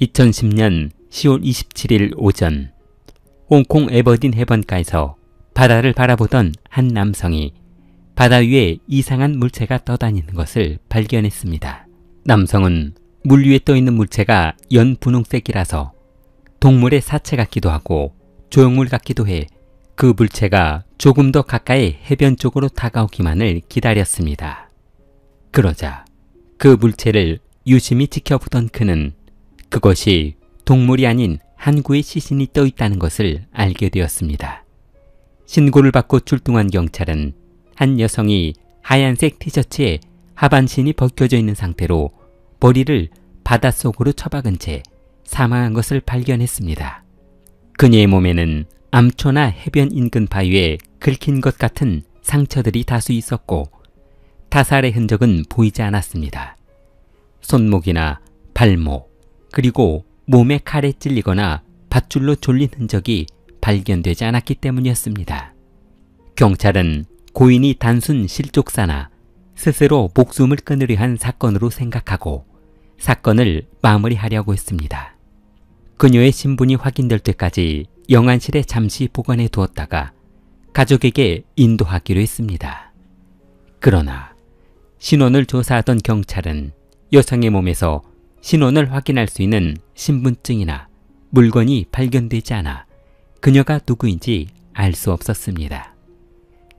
2010년 10월 27일 오전, 홍콩 에버딘 해변가에서 바다를 바라보던 한 남성이 바다 위에 이상한 물체가 떠다니는 것을 발견했습니다. 남성은 물 위에 떠있는 물체가 연 분홍색이라서 동물의 사체 같기도 하고 조형물 같기도 해 그 물체가 조금 더 가까이 해변 쪽으로 다가오기만을 기다렸습니다. 그러자 그 물체를 유심히 지켜보던 그는 그것이 동물이 아닌 항구의 시신이 떠 있다는 것을 알게 되었습니다. 신고를 받고 출동한 경찰은 한 여성이 하얀색 티셔츠에 하반신이 벗겨져 있는 상태로 머리를 바닷속으로 처박은 채 사망한 것을 발견했습니다. 그녀의 몸에는 암초나 해변 인근 바위에 긁힌 것 같은 상처들이 다수 있었고 타살의 흔적은 보이지 않았습니다. 손목이나 발목, 그리고 몸에 칼에 찔리거나 밧줄로 졸린 흔적이 발견되지 않았기 때문이었습니다. 경찰은 고인이 단순 실족사나 스스로 목숨을 끊으려 한 사건으로 생각하고 사건을 마무리하려고 했습니다. 그녀의 신분이 확인될 때까지 영안실에 잠시 보관해 두었다가 가족에게 인도하기로 했습니다. 그러나 신원을 조사하던 경찰은 여성의 몸에서 신원을 확인할 수 있는 신분증이나 물건이 발견되지 않아 그녀가 누구인지 알 수 없었습니다.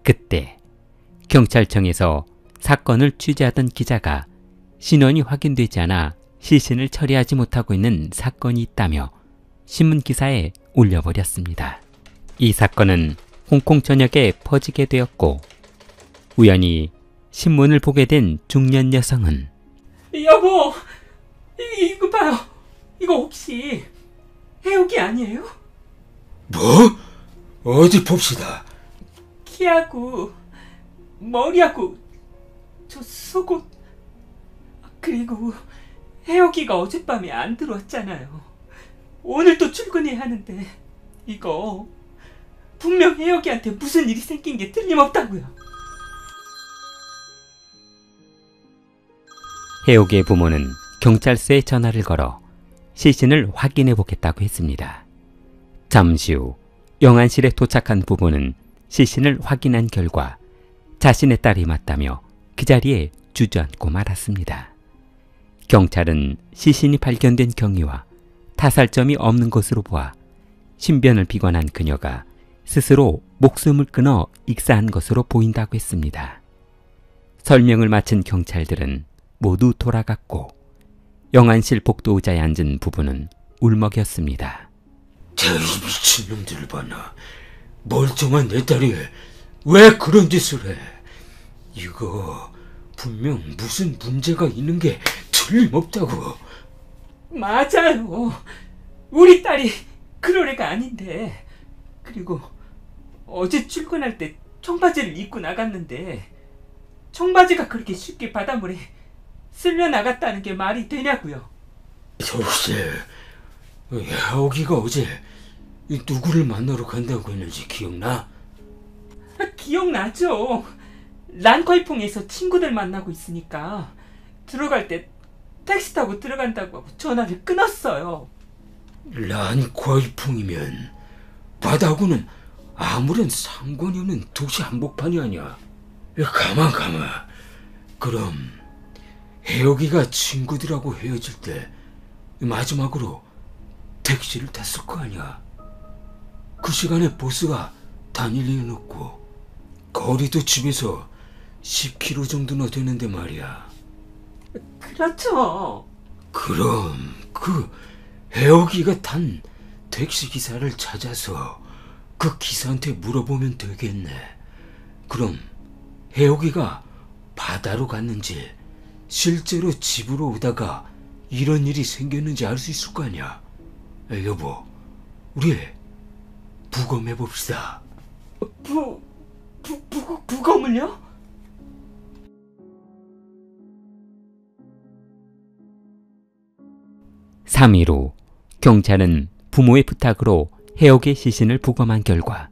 그때 경찰청에서 사건을 취재하던 기자가 신원이 확인되지 않아 시신을 처리하지 못하고 있는 사건이 있다며 신문기사에 올려버렸습니다. 이 사건은 홍콩 전역에 퍼지게 되었고 우연히 신문을 보게 된 중년 여성은 여보! 이거 봐요. 이거 혹시 해옥이 아니에요? 뭐? 어디 봅시다. 키하고 머리하고 저 속옷, 그리고 해옥이가 어젯밤에 안 들어왔잖아요. 오늘 또 출근해야 하는데 이거 분명 해옥이한테 무슨 일이 생긴 게 틀림없다고요. 해옥의 부모는 경찰서에 전화를 걸어 시신을 확인해 보겠다고 했습니다. 잠시 후 영안실에 도착한 부부는 시신을 확인한 결과 자신의 딸이 맞다며 그 자리에 주저앉고 말았습니다. 경찰은 시신이 발견된 경위와 타살점이 없는 것으로 보아 신변을 비관한 그녀가 스스로 목숨을 끊어 익사한 것으로 보인다고 했습니다. 설명을 마친 경찰들은 모두 돌아갔고 영안실 복도 의자에 앉은 부부는 울먹였습니다. 이 미친놈들을 봐나. 멀쩡한 내 딸이 왜 그런 짓을 해? 이거 분명 무슨 문제가 있는 게 틀림없다고. 맞아요. 우리 딸이 그럴 애가 아닌데. 그리고 어제 출근할 때 청바지를 입고 나갔는데 청바지가 그렇게 쉽게 바닷물에 쓸려 나갔다는 게 말이 되냐고요. 혹시 해옥이가 어제 누구를 만나러 간다고 했는지 기억나? 기억나죠. 란콰이퐁에서 친구들 만나고 있으니까 들어갈 때 택시 타고 들어간다고 하고 전화를 끊었어요. 란콰이퐁이면 바다하고는 아무런 상관이 없는 도시 한복판이 아니야. 가만. 그럼 해옥이가 친구들하고 헤어질 때 마지막으로 택시를 탔을 거 아니야. 그 시간에 버스가 다닐 리는 없고 거리도 집에서 10km 정도나 되는데 말이야. 그렇죠. 그럼 그 해옥이가 탄 택시기사를 찾아서 그 기사한테 물어보면 되겠네. 그럼 해옥이가 바다로 갔는지 실제로 집으로 오다가 이런 일이 생겼는지 알 수 있을 거 아니야. 여보, 우리 부검해봅시다. 부검을요? (3일) 후 경찰은 부모의 부탁으로 해옥의 시신을 부검한 결과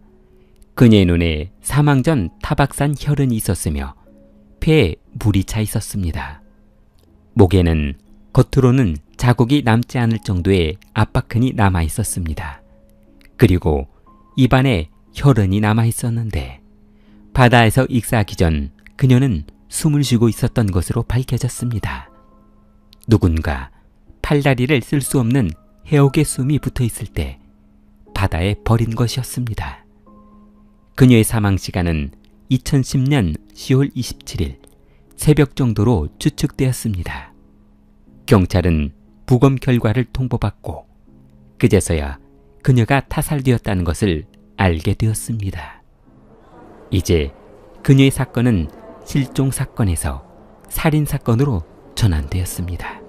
그녀의 눈에 사망 전 타박산 혈흔이 있었으며 폐에 물이 차 있었습니다. 목에는 겉으로는 자국이 남지 않을 정도의 압박근이 남아 있었습니다. 그리고 입안에 혈흔이 남아 있었는데 바다에서 익사하기 전 그녀는 숨을 쉬고 있었던 것으로 밝혀졌습니다. 누군가 팔다리를 쓸 수 없는 해옥의 숨이 붙어 있을 때 바다에 버린 것이었습니다. 그녀의 사망 시간은 2010년 10월 27일 새벽 정도로 추측되었습니다. 경찰은 부검 결과를 통보받고 그제서야 그녀가 타살되었다는 것을 알게 되었습니다. 이제 그녀의 사건은 실종 사건에서 살인 사건으로 전환되었습니다.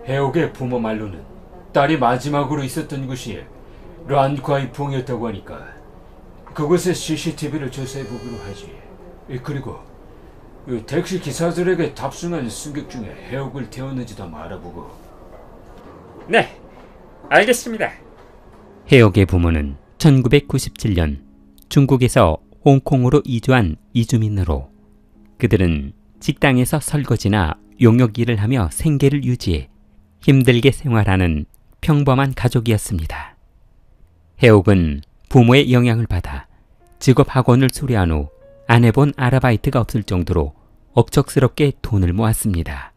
해옥의 부모 말로는 딸이 마지막으로 있었던 곳이 란콰이퐁이었다고 하니까 그곳의 CCTV를 조사해보기로 하지. 그리고 택시 기사들에게 탑승한 승객 중에 해옥을 태웠는지도 한번 알아보고. 네, 알겠습니다. 해옥의 부모는 1997년 중국에서 홍콩으로 이주한 이주민으로 그들은 식당에서 설거지나 용역 일을 하며 생계를 유지해 힘들게 생활하는 평범한 가족이었습니다. 해옥은 부모의 영향을 받아 직업학원을 수료한 후 안 해본 아르바이트가 없을 정도로 억척스럽게 돈을 모았습니다.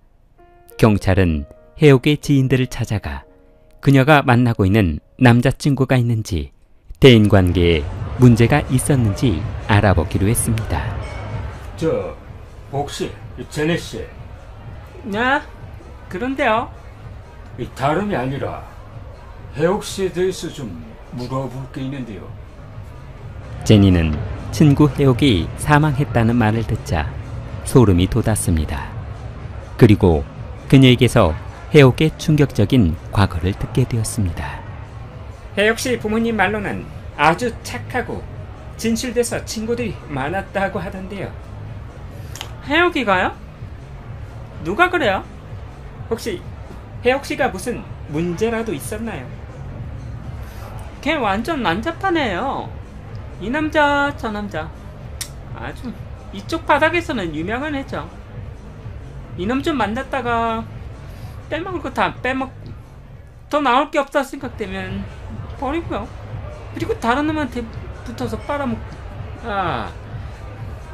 경찰은 해옥의 지인들을 찾아가 그녀가 만나고 있는 남자친구가 있는지 대인관계에 문제가 있었는지 알아보기로 했습니다. 저 혹시 제네 씨? 네, 그런데요. 다름이 아니라 해옥 씨에 대해서 좀 물어볼 게 있는데요. 제니는 친구 해옥이 사망했다는 말을 듣자 소름이 돋았습니다. 그리고 그녀에게서 해옥의 충격적인 과거를 듣게 되었습니다. 해옥 씨 부모님 말로는 아주 착하고 진실돼서 친구들이 많았다고 하던데요. 해옥이가요? 누가 그래요? 혹시 해옥 씨가 무슨 문제라도 있었나요? 걔 완전 난잡하네요. 이 남자 저 남자 아주 이쪽 바닥에서는 유명한 애죠. 이놈 좀 만났다가 빼먹을 거 다 빼먹고 더 나올 게 없다 생각되면 버리고요. 그리고 다른 놈한테 붙어서 빨아먹고. 아,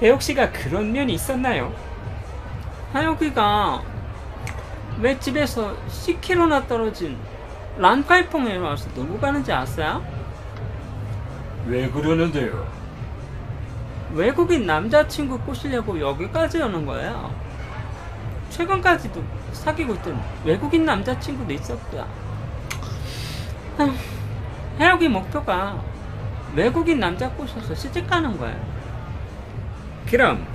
해옥 씨가 그런 면이 있었나요? 해옥이가 왜 집에서 10km나 떨어진 란카이퐁에 와서 놀고 가는지 아세요? 왜 그러는데요? 외국인 남자친구 꼬시려고 여기까지 오는 거예요. 최근까지도 사귀고 있던 외국인 남자친구도 있었고요. 해옥이 목표가 외국인 남자 꼬셔서 시집가는 거예요. 그럼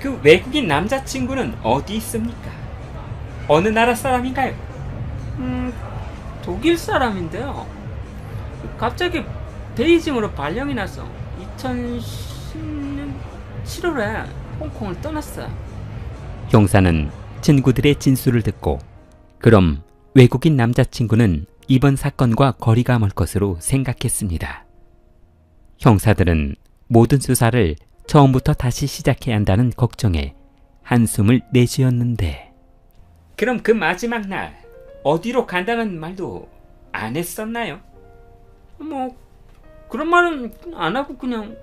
그 외국인 남자친구는 어디 있습니까? 어느 나라 사람인가요? 독일 사람인데요. 갑자기 베이징으로 발령이 나서 2010년 7월에 홍콩을 떠났어요. 형사는 친구들의 진술을 듣고 그럼 외국인 남자친구는 이번 사건과 거리가 멀 것으로 생각했습니다. 형사들은 모든 수사를 처음부터 다시 시작해야 한다는 걱정에 한숨을 내쉬었는데 그럼 그 마지막 날 어디로 간다는 말도 안 했었나요? 뭐 그런 말은 안 하고 그냥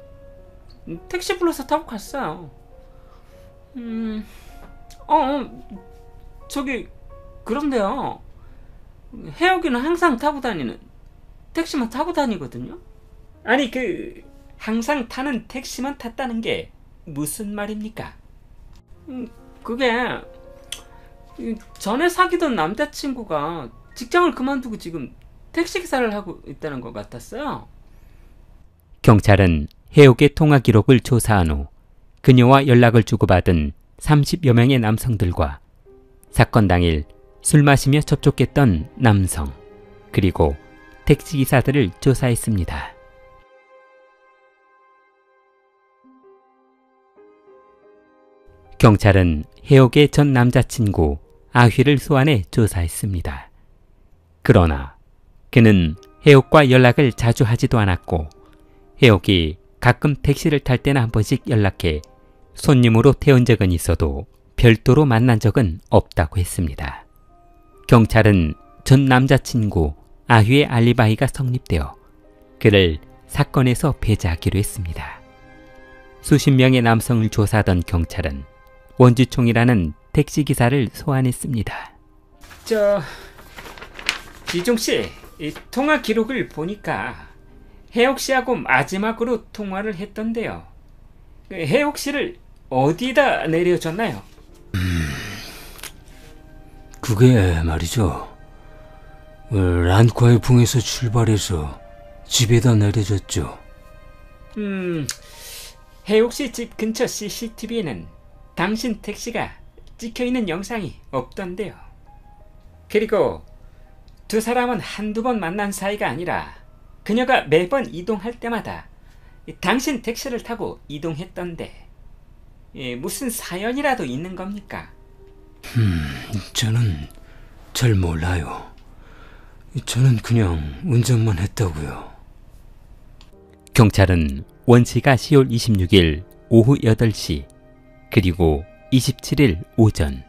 택시 불러서 타고 갔어요. 저기 그런데요. 해옥이는 항상 타고 다니는 택시만 타고 다니거든요. 아니 항상 타는 택시만 탔다는 게 무슨 말입니까? 그게 전에 사귀던 남자친구가 직장을 그만두고 지금 택시기사를 하고 있다는 것 같았어요. 경찰은 해옥의 통화 기록을 조사한 후 그녀와 연락을 주고받은 30여 명의 남성들과 사건 당일 술 마시며 접촉했던 남성 그리고 택시기사들을 조사했습니다. 경찰은 해옥의 전 남자친구 아휘를 소환해 조사했습니다. 그러나 그는 해옥과 연락을 자주 하지도 않았고 해옥이 가끔 택시를 탈 때나 한 번씩 연락해 손님으로 태운 적은 있어도 별도로 만난 적은 없다고 했습니다. 경찰은 전 남자친구 아휘의 알리바이가 성립되어 그를 사건에서 배제하기로 했습니다. 수십 명의 남성을 조사하던 경찰은 원주총이라는 택시기사를 소환했습니다. 지종씨, 이 통화 기록을 보니까 혜옥씨하고 마지막으로 통화를 했던데요. 혜옥씨를 어디다 내려줬나요? 그게 말이죠. 란콰이 풍에서 출발해서 집에다 내려줬죠. 혜옥씨 집 근처 CCTV에는 당신 택시가 찍혀있는 영상이 없던데요. 그리고 두 사람은 한두 번 만난 사이가 아니라 그녀가 매번 이동할 때마다 당신 택시를 타고 이동했던데 무슨 사연이라도 있는 겁니까? 저는 잘 몰라요. 저는 그냥 운전만 했다고요. 경찰은 원씨가 10월 26일 오후 8시 그리고 27일 오전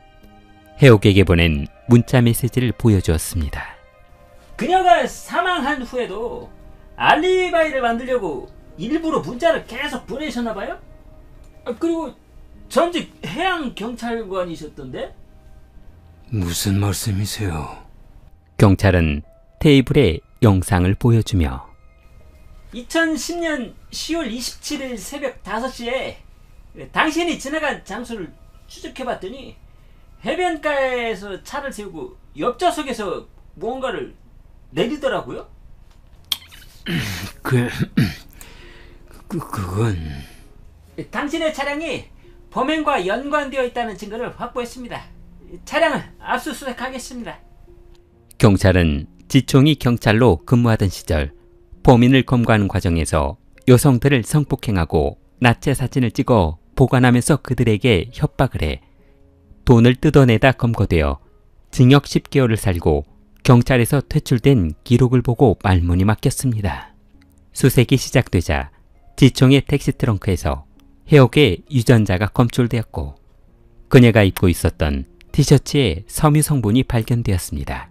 혜옥에게 보낸 문자 메시지를 보여주었습니다. 그녀가 사망한 후에도 알리바이를 만들려고 일부러 문자를 계속 보내셨나봐요? 그리고 전직 해양경찰관이셨던데? 무슨 말씀이세요? 경찰은 테이블에 영상을 보여주며 2010년 10월 27일 새벽 5시에 당신이 지나간 장소를 추적해봤더니 해변가에서 차를 세우고 옆좌석에서 무언가를 내리더라고요. 그건... 당신의 차량이 범행과 연관되어 있다는 증거를 확보했습니다. 차량을 압수수색하겠습니다. 경찰은 지총이 경찰로 근무하던 시절 범인을 검거하는 과정에서 여성들을 성폭행하고 나체 사진을 찍어 보관하면서 그들에게 협박을 해 돈을 뜯어내다 검거되어 징역 10개월을 살고 경찰에서 퇴출된 기록을 보고 말문이 막혔습니다. 수색이 시작되자 지총의 택시 트렁크에서 혜옥의 유전자가 검출되었고 그녀가 입고 있었던 티셔츠에 섬유 성분이 발견되었습니다.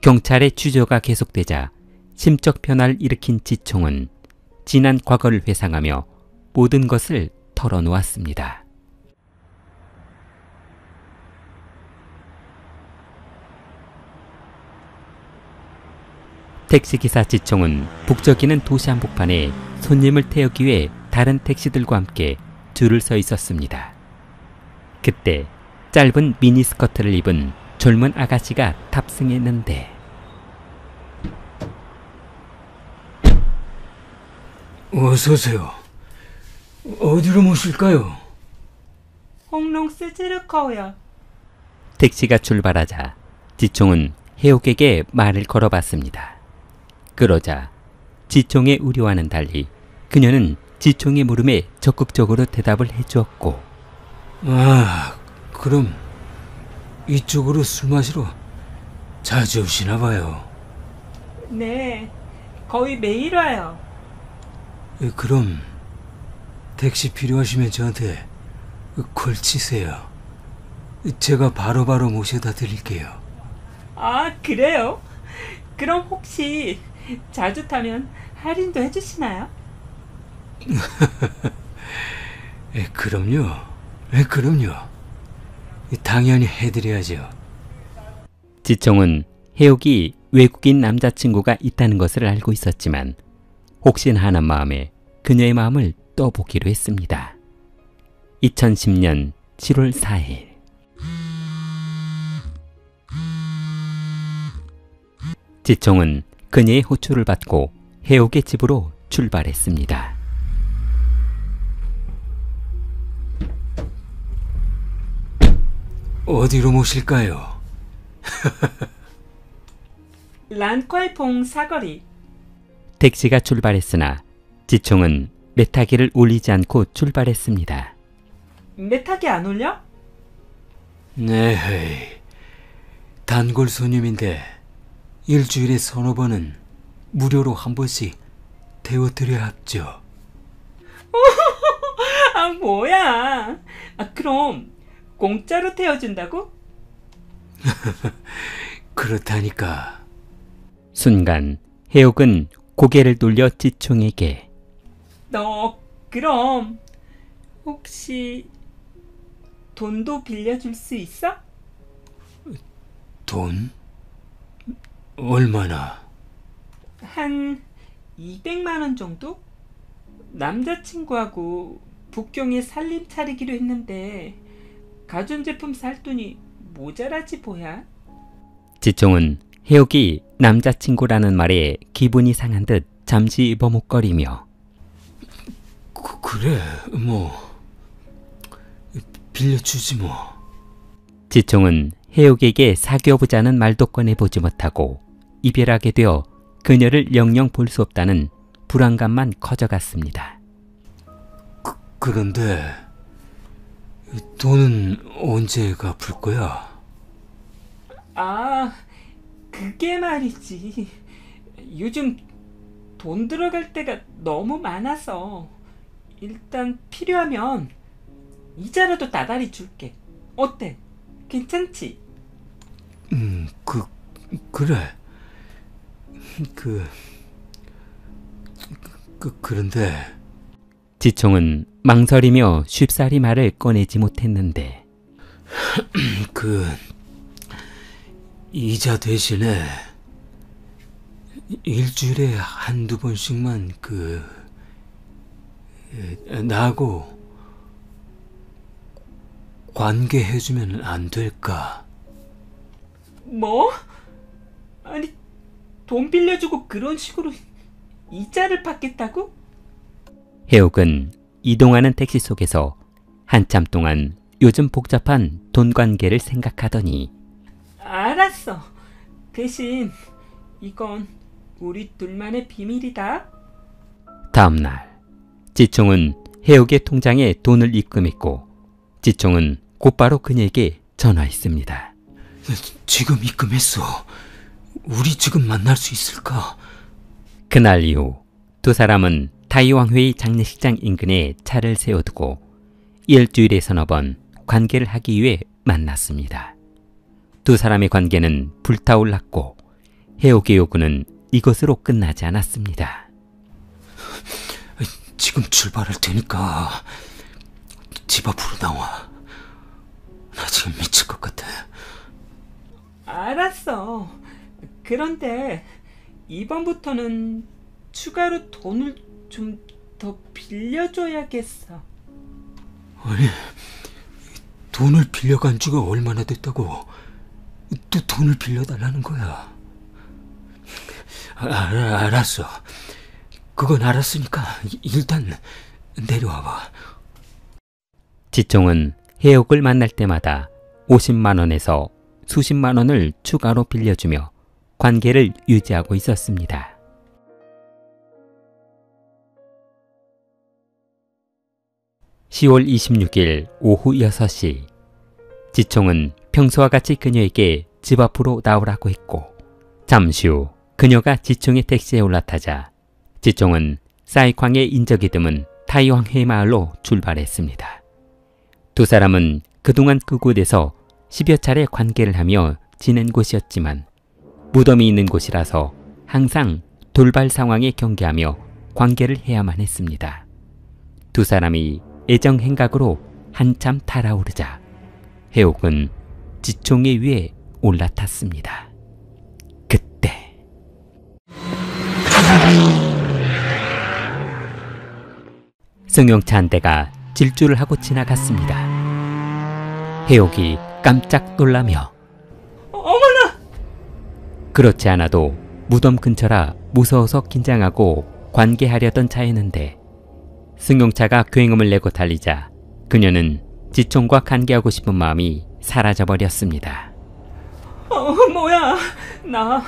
경찰의 추조가 계속되자 심적 변화를 일으킨 지총은 지난 과거를 회상하며 모든 것을 털어놓았습니다. 택시기사 지총은 북적이는 도시 한복판에 손님을 태우기 위해 다른 택시들과 함께 줄을 서 있었습니다. 그때 짧은 미니스커트를 입은 젊은 아가씨가 탑승했는데 어서오세요. 어디로 모실까요? 홍롱스즈르커요. 택시가 출발하자 지총은 혜옥에게 말을 걸어봤습니다. 그러자 지총의 우려와는 달리 그녀는 지총의 물음에 적극적으로 대답을 해주었고 그럼 이쪽으로 술 마시러 자주 오시나 봐요. 네, 거의 매일 와요. 그럼 택시 필요하시면 저한테 콜 치세요. 제가 바로바로 모셔다 드릴게요. 아, 그래요? 그럼 혹시 자주 타면 할인도 해주시나요? 그럼요. 그럼요. 당연히 해드려야죠. 지총은 혜옥이 외국인 남자친구가 있다는 것을 알고 있었지만 혹시나 하는 마음에 그녀의 마음을 떠보기로 했습니다. 2010년 7월 4일 지총은 그녀의 호출을 받고 혜옥의 집으로 출발했습니다. 어디로 모실까요? 란콰이퐁 사거리. 택시가 출발했으나 지총은 메타기를 울리지 않고 출발했습니다. 메타기 안 올려? 네, 단골 손님인데 일주일에 서너 번은 무료로 한 번씩 태워드려야 합죠. 아, 뭐야. 그럼 공짜로 태워준다고? 그렇다니까. 순간 해옥은 고개를 돌려 지총에게 너 그럼 혹시 돈도 빌려줄 수 있어? 돈? 얼마나? 한 200만 원 정도? 남자친구하고 북경에 살림 차리기로 했는데 가전제품 살 돈이 모자라지 뭐야? 지총은 해옥이 남자친구라는 말에 기분이 상한 듯 잠시 버뭇거리며 그래, 뭐 빌려주지 뭐. 지총은 해옥에게 사귀어보자는 말도 꺼내보지 못하고 이별하게 되어 그녀를 영영 볼 수 없다는 불안감만 커져갔습니다. 그런데 돈은 언제 갚을 거야? 아, 그게 말이지. 요즘 돈 들어갈 때가 너무 많아서 일단 필요하면 이자라도 나달이 줄게. 어때? 괜찮지? 그래. 그런데 지총은 망설이며 쉽사리 말을 꺼내지 못했는데 이자 대신에 일주일에 한두 번씩만 나하고 관계해주면 안 될까? 뭐? 아니, 돈 빌려주고 그런 식으로 이자를 받겠다고? 해옥은 이동하는 택시 속에서 한참 동안 요즘 복잡한 돈 관계를 생각하더니 알았어. 대신 이건 우리 둘만의 비밀이다. 다음날 지총은 해옥의 통장에 돈을 입금했고 지총은 곧바로 그녀에게 전화했습니다. 지금 입금했어. 우리 지금 만날 수 있을까? 그날 이후 두 사람은 타이왕회의 장례식장 인근에 차를 세워두고 일주일에 서너 번 관계를 하기 위해 만났습니다. 두 사람의 관계는 불타올랐고 해옥의 요구는 이것으로 끝나지 않았습니다. 지금 출발할 테니까 집 앞으로 나와. 나 지금 미칠 것 같아. 알았어. 그런데 이번부터는 추가로 돈을 좀 더 빌려줘야겠어. 아니, 돈을 빌려간 지가 얼마나 됐다고 또 돈을 빌려달라는 거야. 알았어. 그건 알았으니까 일단 내려와봐. 지총은 해옥을 만날 때마다 50만 원에서 수십만 원을 추가로 빌려주며 관계를 유지하고 있었습니다. (10월 26일) 오후 6시 지총은 평소와 같이 그녀에게 집 앞으로 나오라고 했고 잠시 후 그녀가 지총의 택시에 올라타자 지총은 사이쾅의 인적이 드문 타이왕회 마을로 출발했습니다. 두 사람은 그동안 그곳에서 10여 차례 관계를 하며 지낸 곳이었지만 무덤이 있는 곳이라서 항상 돌발 상황에 경계하며 관계를 해야만 했습니다. 두 사람이 애정 행각으로 한참 달아오르자 해옥은 지총의 위에 올라탔습니다. 그때 승용차 한 대가 질주를 하고 지나갔습니다. 해옥이 깜짝 놀라며 어머나! 그렇지 않아도 무덤 근처라 무서워서 긴장하고 관계하려던 차였는데 승용차가 굉음을 내고 달리자 그녀는 지총과 관계하고 싶은 마음이 사라져버렸습니다. 뭐야? 나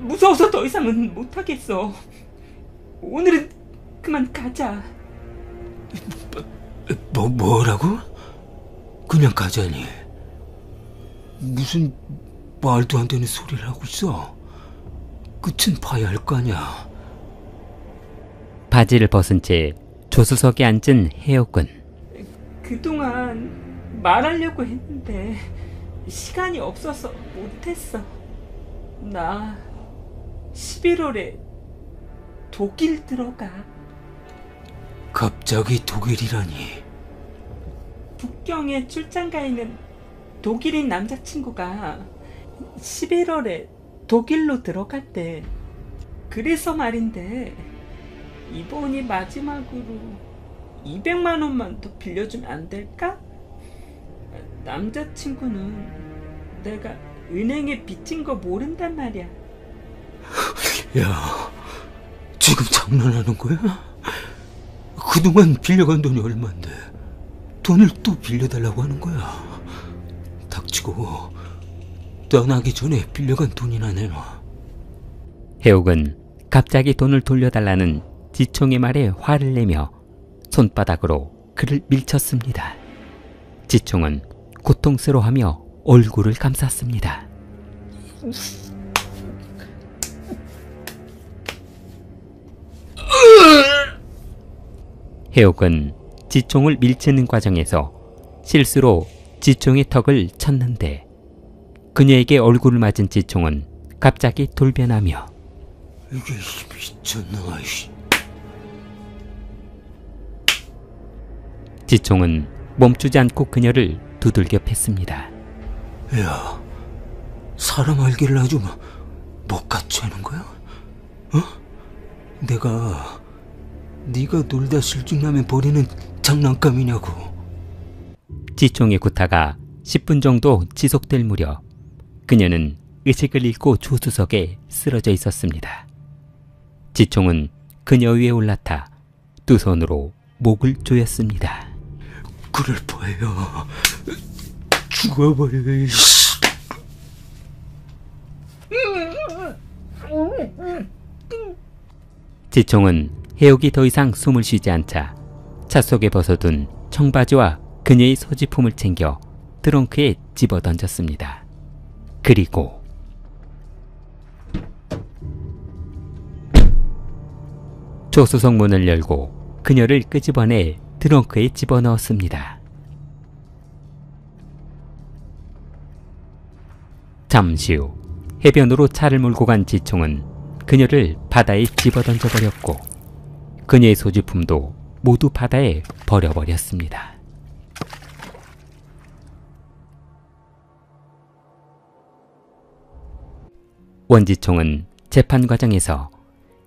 무서워서 더 이상은 못하겠어. 오늘은 그만 가자. 뭐라고? 그냥 가자니. 무슨 말도 안 되는 소리를 하고 있어. 끝은 봐야 할 거 아니야. 바지를 벗은 채 조수석에 앉은 해옥은 그동안 말하려고 했는데 시간이 없어서 못했어. 나 11월에 독일 들어가. 갑자기 독일이라니. 북경에 출장 가 있는 독일인 남자친구가 11월에 독일로 들어갔대. 그래서 말인데 이번이 마지막으로 200만 원만 더 빌려주면 안 될까? 남자친구는 내가 은행에 빚진 거 모른단 말이야. 야, 지금 장난하는 거야? 그동안 빌려간 돈이 얼만데 돈을 또 빌려달라고 하는 거야. 닥치고 떠나기 전에 빌려간 돈이나 내놔. 해옥은 갑자기 돈을 돌려달라는 지총의 말에 화를 내며 손바닥으로 그를 밀쳤습니다. 지총은 고통스러워하며 얼굴을 감쌌습니다. 해옥은 지총을 밀치는 과정에서 실수로 지총의 턱을 쳤는데 그녀에게 얼굴을 맞은 지총은 갑자기 돌변하며 이게 미쳤나. 지총은 멈추지 않고 그녀를 두들겨 팼습니다. 야, 사람 알기를 아주 못같이 하는 거야? 어? 내가 네가 놀다 실증나면 버리는 장난감이냐고. 지총의 구타가 10분 정도 지속될 무렵 그녀는 의식을 잃고 조수석에 쓰러져 있었습니다. 지총은 그녀 위에 올라타 두 손으로 목을 조였습니다. 그럴 바에야 죽어버려. 지총은 해옥이 더 이상 숨을 쉬지 않자 차 속에 벗어둔 청바지와 그녀의 소지품을 챙겨 트렁크에 집어던졌습니다. 그리고 조수석 문을 열고 그녀를 끄집어내 트렁크에 집어넣었습니다. 잠시 후 해변으로 차를 몰고 간 지총은 그녀를 바다에 집어던져버렸고 그녀의 소지품도 모두 바다에 버려버렸습니다. 원지총은 재판 과정에서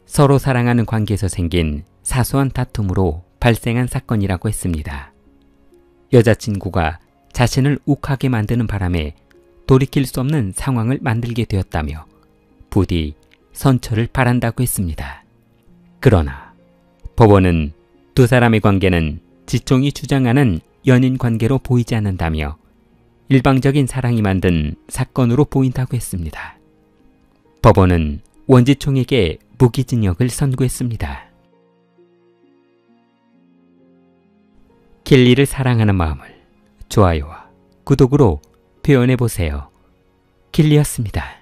서로 사랑하는 관계에서 생긴 사소한 다툼으로 발생한 사건이라고 했습니다. 여자친구가 자신을 욱하게 만드는 바람에 돌이킬 수 없는 상황을 만들게 되었다며 부디 선처를 바란다고 했습니다. 그러나 법원은 두 사람의 관계는 지총이 주장하는 연인 관계로 보이지 않는다며 일방적인 사랑이 만든 사건으로 보인다고 했습니다. 법원은 원지총에게 무기징역을 선고했습니다. 킬리를 사랑하는 마음을 좋아요와 구독으로 표현해보세요. 킬리였습니다.